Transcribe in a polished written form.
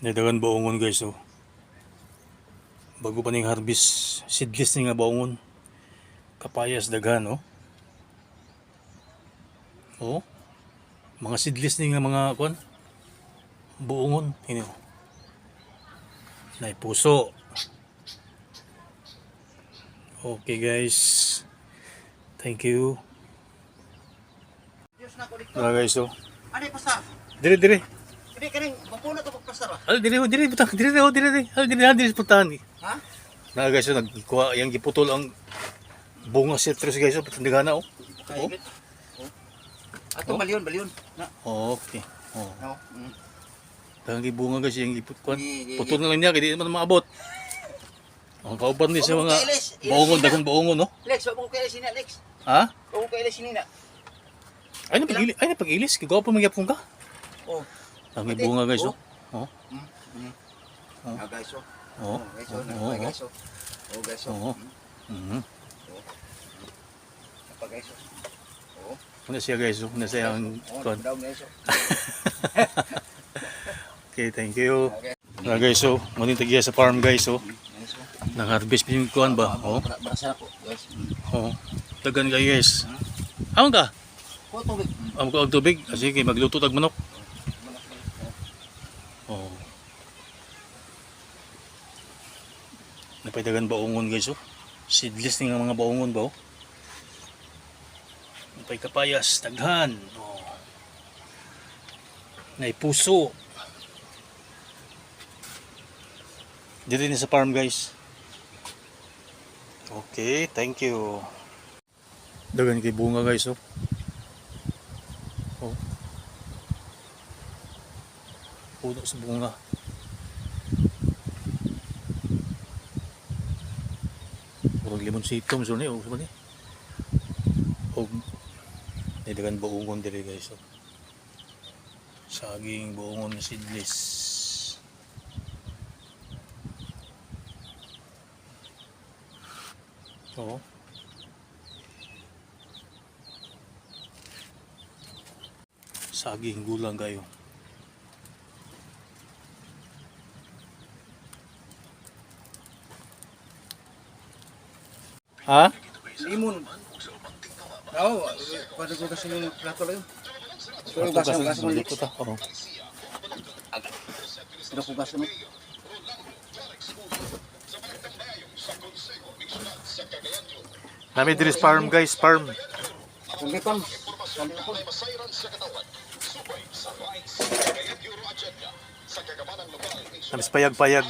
Nadagan baongon guys oh. Bago pa ning harvest, seedless ni nga baongon. Kapayas daghan oh. Oh. Mga seedless ni nga mga kuan. Buongon ini. Oh. Nay puso. Okay guys. Thank you. Mga guys oh. Ano yung pasar? Dire. Hindi ka rin, mapuno ito pagpasar ah. Dire butang, dire putahan. Ha? Na guys oh, nagkuha yang giputol ang bunga citrus guys oh, patindagana oh. Oh. Ato balyon. Na. Okay. Oh. No. Tangi bunga guys yung iputkuan. Putol na lang niya kaya di naman maabot. Ang kauban ni sa mga baongon, daghang baongon no. Lex, wag mo kailis sina Lex. Ha? Wag mo kailis sina. Ay na pag-ilis, kagawa pa magyapon ka. Oh. Tangi bunga guys oh. Oh. Ah guys oh. Oh. Guys oh, guys oh. Oh guys oh. Mhm. Apa guys oh. Oh. Una siya guys oh, una siya ang kuan. Down guys oh. Okay, thank you. Na guys oh, maning tagiya sa farm guys oh. Nang harvest pin kuan ba? Oh. Barasa po guys. Oh. Tagan kayo guys. Aon ka? Ko tubig. Am ko og tubig, sige magluto tag manok. Oh. Napaydagan baongon guys oh. Seedless ni nga mga baongon ba oh. Napay kapayas, daghan. Oh. Nay puso. Dito din sa farm guys. Okay, thank you. Dagan kay bunga guys oh. Oh. Puno sa bunga. Murag limon sitom so ni oh, sama ni. Og dagan baongon diri guys oh. Saging baongon na seedless. Oh. Saging gulang kayo. Ha? Limon. Oo, pwede ko kasi yung plato lang yun. Pero Ito gasa kasi mo dito Lex. ta. Oh. Pero ko gasa mo. Nami diri sa farm guys, farm. Kung pam. Nami payag-payag.